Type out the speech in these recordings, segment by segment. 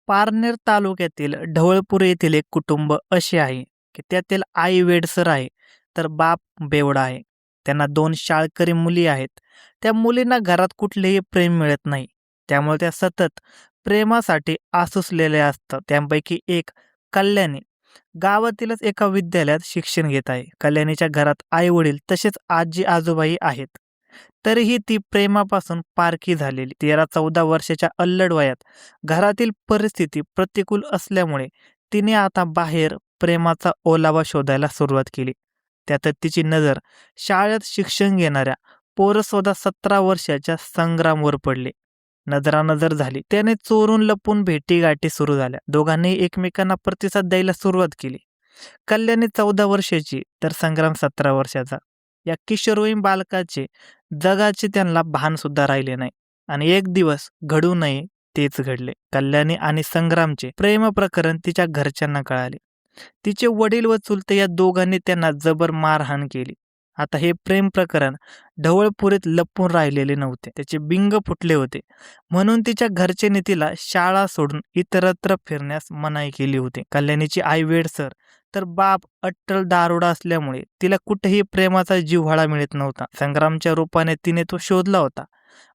पारनेर तालुक्यातील ढवळपूर येथील एक कुटुंब असे आहे की त्यातील आई वेडसर आहे तर बाप बेवडा आहे. त्यांना 2 शाळकरी मुली आहेत. त्या मुलींना घरात कुठलेही प्रेम मिळत नाही. त्यामुळे त्या सतत प्रेमासाठी आसुसलेल्या असतात. त्यापैकी एक कल्याणी गावातीलच एका विद्यालयात शिक्षण घेत आहे. कल्याणीच्या घरात आई-वडील तसेच आजी-आजोबाही आहेत. तरीही ती प्रेमापासून पारखी झालेली. 13-14 वर्षाच्या अल्लड वयात घरातील परिस्थिती प्रतिकूल असल्यामुळे तिने आता बाहेर प्रेमाचा ओलावा शोधायला सुरुवात केली. त्यातच तिची नजर शाळेत शिक्षण घेणाऱ्या पोरसोदा 17 वर्षाच्या संग्रामवर पडली. नजरानजर झाली. त्याने चोरून लपून भेटीगाठी सुरू झाल्या. दोघांनी एकमेकांना प्रतिसाद द्यायला सुरुवात केली. कल्याणी 14 वर्षाची तर संग्राम 17 वर्षाचा. या किशोरवयीन बालकाचे जगाचे त्यांना भान सुद्धा राहिले नाही. आणि एक दिवस घडू नये तेच घडले. कल्याणी आणि संग्रामचे प्रेम प्रकरण तिच्या घरच्यांना कळाले. तिचे वडील व चुलते या दोघांनी त्यांना जबर मारहाण केली. आता हे प्रेम प्रकरण ढवळपुरीत लपून राहिलेले नव्हते. त्याचे बिंग फुटले होते. म्हणून तिच्या घरच्यांनी तिला शाळा सोडून इतरत्र फिरण्यास मनाई केली होती. कल्याणीची आई वेडसर तर बाप अट्टल दारुडा असल्यामुळे तिला कुठेही प्रेमाचा जिव्हाळा मिळत नव्हता. संग्रामच्या रूपाने तिने तो शोधला होता.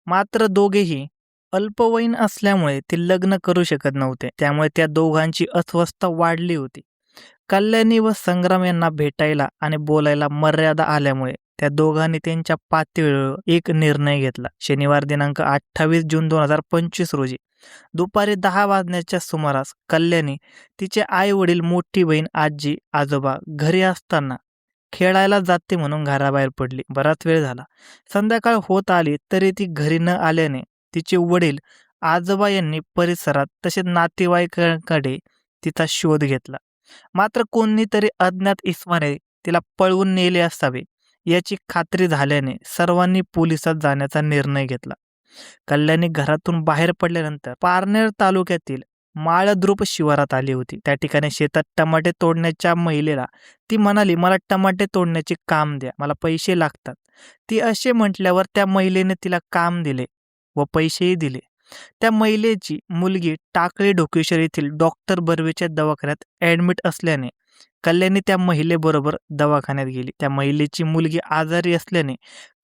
मात्र दोघेही अल्पवयीन असल्यामुळे ते लग्न करू शकत नव्हते. त्यामुळे त्या दोघांची अस्वस्थता वाढली होती. कल्याणी व संग्राम यांना भेटायला आणि बोलायला मर्यादा आल्यामुळे त्या दोघांनी त्यांच्या पातळीवर एक निर्णय घेतला. शनिवार दिनांक 28 जून 2025 रोजी दुपारी 10 वाजण्याच्या सुमारास कल्याणी, तिचे आई वडील, मोठी बहीण, आजी आजोबा घरी असताना खेळायला जाते म्हणून घराबाहेर पडली. बराच वेळ झाला. संध्याकाळ होत आली तरी ती घरी न आल्याने तिचे वडील आजोबा यांनी परिसरात तसेच नातेवाईकांकडे तिचा शोध घेतला. मात्र कोणीतरी अज्ञात इसमाने तिला पळवून नेले असावे याची खात्री झाल्याने सर्वांनी पोलिसात जाण्याचा निर्णय घेतला. कल्याणी घरातून बाहेर पडल्यानंतर पारनेर तालुक्यातील माळद्रुप शिवारात आली होती. त्या ठिकाणी शेतात टमाटे तोडण्याच्या महिलेला ती म्हणाली, मला टमाटे तोडण्याचे काम द्या, मला पैसे लागतात. ती असे म्हटल्यावर त्या महिलेने तिला काम दिले व पैसेही दिले. त्या महिलेची मुलगी टाकळी ढोकेश्वर येथील डॉक्टर बर्वेच्या दवाखान्यात ऍडमिट असल्याने कल्याणी त्या महिलेबरोबर दवाखान्यात गेली. त्या महिलेची मुलगी आजारी असल्याने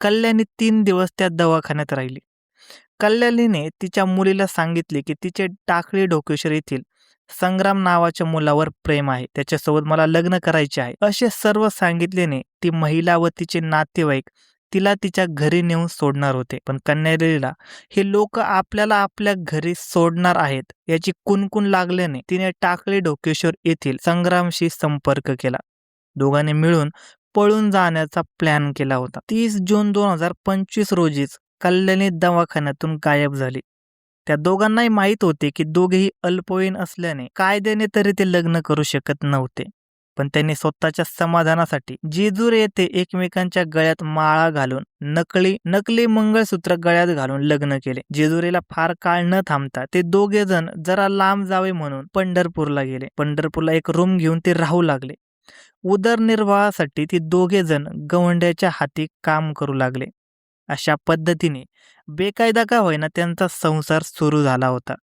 कल्याणी 3 दिवस त्या दवाखान्यात राहिली. कल्याणीने तिच्या मुलीला सांगितले की तिचे टाकळी ढोकेश्वर येथील संग्राम नावाच्या मुलावर प्रेम आहे, त्याच्यासोबत मला लग्न करायचे आहे असे सर्व सांगितल्याने ती महिला व तिचे नातेवाईक तिला तिच्या घरी नेऊन सोडणार होते. पण कन्यारीला हे लोक आपल्याला आपल्या घरी सोडणार आहेत याची कुणकुण लागल्याने तिने टाकळी ढोकेश्वर येथील संग्रामशी संपर्क केला. दोघांनी मिळून पळून जाण्याचा प्लॅन केला होता. 30 जून 2025 रोजीच कल्याणी दवाखान्यातून गायब झाली. त्या दोघांनाही माहीत होते की दोघेही अल्पवयीन असल्याने कायद्याने तरी ते लग्न करू शकत नव्हते. पण त्यांनी स्वतःच्या समाधानासाठी जेजूर येथे एकमेकांच्या गळ्यात माळा घालून नकली मंगळसूत्र गळ्यात घालून लग्न केले. जेजुरीला फार काळ न थांबता ते दोघे जण जरा लांब जावे म्हणून पंढरपूरला गेले. पंढरपूरला एक रूम घेऊन ते राहू लागले. उदरनिर्वाहासाठी ती दोघे जण गवंड्याच्या हाती काम करू लागले. अशा पद्धतीने बेकायदा का होईना त्यांचा संसार सुरू झाला होता.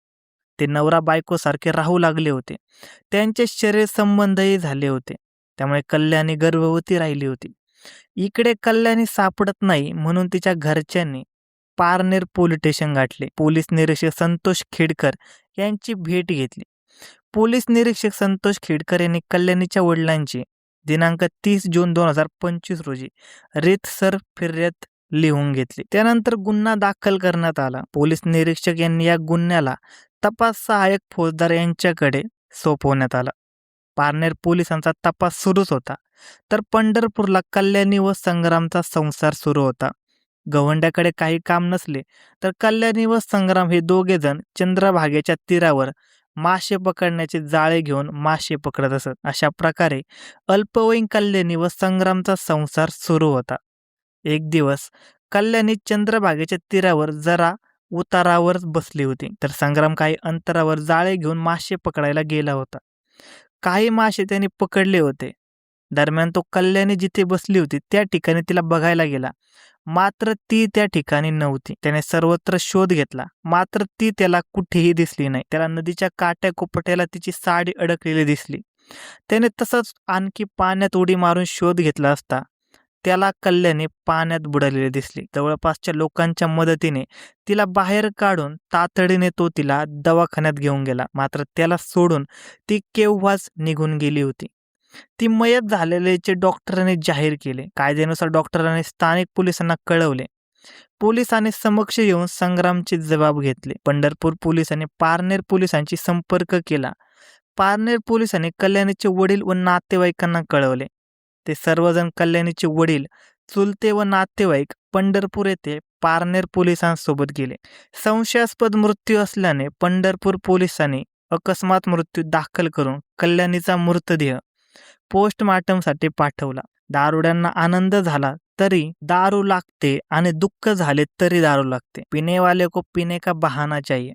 ते नवरा बायको सारखे राहू लागले होते. त्यांचे शरीर संबंधही झाले होते. त्यामुळे कल्याणी गर्भवती राहिली होती. इकडे कल्याणी सापडत नाही म्हणून तिच्या घरच्यांनी पारनेर पोलीस स्टेशन गाठले. पोलीस निरीक्षक संतोष खेडकर यांची भेट घेतली. पोलीस निरीक्षक संतोष खेडकर यांनी कल्याणीच्या वडिलांची दिनांक 30 जून 2025 रोजी रीतसर फिर्याद लिहून घेतली. त्यानंतर गुन्हा दाखल करण्यात आला. पोलीस निरीक्षक यांनी या गुन्ह्याला तपास सहाय्यक फौजदार यांच्याकडे सोपवण्यात आला. पारनेर पोलिसांचा तपास सुरूच होता तर पंढरपूरला कल्याणी व संग्रामचा संसार सुरू होता. गवंड्याकडे काही काम नसले तर कल्याणी व संग्राम हे दोघे जण चंद्रभागेच्या तीरावर मासे पकडण्याचे जाळे घेऊन मासे पकडत असत. अशा प्रकारे अल्पवयीन कल्याणी व संग्रामचा संसार सुरू होता. एक दिवस कल्याणी चंद्रभागेच्या तीरावर जरा उतारावर बसली होती तर संग्राम काही अंतरावर जाळे घेऊन मासे पकडायला गेला होता. काही मासे त्याने पकडले होते. दरम्यान तो कल्याणी जिथे बसली होती त्या ठिकाणी तिला बघायला गेला, मात्र ती त्या ठिकाणी नव्हती. त्याने सर्वत्र शोध घेतला, मात्र ती त्याला कुठेही दिसली नाही. त्याला नदीच्या काट्याकोपऱ्याला तिची साडी अडकलेली दिसली. त्याने तसंच आणखी पाण्यात उडी मारून शोध घेतला असता त्याला कल्याणी पाण्यात बुडालेली दिसली. जवळपासच्या लोकांच्या मदतीने तिला बाहेर काढून तातडीने तो तिला दवाखान्यात घेऊन गेला, मात्र त्याला सोडून ती केव्हाच निघून गेली होती. ती मयत झालेल्याचे डॉक्टरांनी जाहीर केले. कायद्यानुसार डॉक्टरांनी स्थानिक पोलिसांना कळवले. पोलिसांनी समक्ष येऊन संग्रामचे जबाब घेतले. पंढरपूर पोलिसांनी पारनेर पोलिसांशी संपर्क केला. पारनेर पोलिसांनी कल्याणीचे वडील व नातेवाईकांना कळवले. ते सर्वजण कल्याणीचे वडील, चुलते व नातेवाईक पंढरपूर येथे पारनेर पोलिसांसोबत गेले. संशयास्पद मृत्यू असल्याने पंढरपूर पोलिसांनी अकस्मात मृत्यू दाखल करून कल्याणीचा मृतदेह पोस्टमार्टमसाठी पाठवला. दारुड्यांना आनंद झाला तरी दारू लागते आणि दुःख झाले तरी दारू लागते. पिने वाले को पिने का बहाना चाहिए.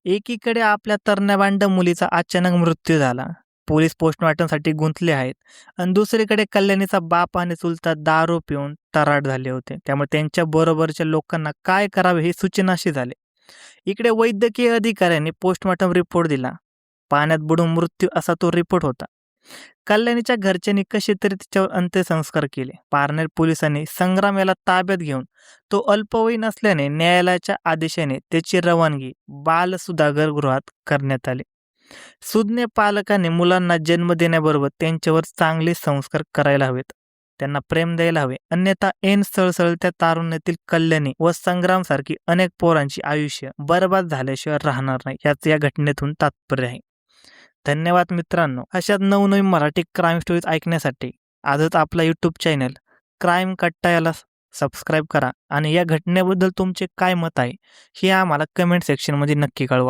एकीकडे आपल्या तरण्याबांड मुलीचा अचानक मृत्यू झाला, पोलीस पोस्टमार्टमसाठी गुंतले आहेत, आणि दुसरीकडे कल्याणीचा बाप आणि चुलता दारू पिऊन तराट झाले होते. त्यामुळे त्यांच्या बरोबरच्या लोकांना काय करावे हे सूचनाशी झाले. इकडे वैद्यकीय अधिकाऱ्यांनी पोस्टमार्टम रिपोर्ट दिला. पाण्यात बुडून मृत्यू असा तो रिपोर्ट होता. कल्याणीच्या घरच्यांनी कसे तरी तिच्यावर अंत्यसंस्कार केले. पारनेर पोलिसांनी संग्राम याला ताब्यात घेऊन तो अल्पवयीन असल्याने न्यायालयाच्या आदेशाने त्याची रवानगी बाल सुधाकर गृहात करण्यात आली. सुज्ञ पालकांनी मुलांना जन्म देण्याबरोबर त्यांच्यावर चांगले संस्कार करायला हवेत, त्यांना प्रेम द्यायला हवे, अन्यथा ऐन सळसळत्या तारुण्यातील कल्याणी व संग्राम सारखी अनेक पोरांची आयुष्य बर्बाद झाल्याशिवाय राहणार नाही, याच या घटनेतून तात्पर्य आहे. धन्यवाद मित्रांनो. अशाच नवनवीन मराठी क्राईम स्टोरीज ऐकण्यासाठी आजच आपला यूट्यूब चॅनल क्राईम कट्टा याला सबस्क्राईब करा आणि या घटनेबद्दल तुमचे काय मत आहे हे आम्हाला कमेंट सेक्शनमध्ये नक्की कळवा.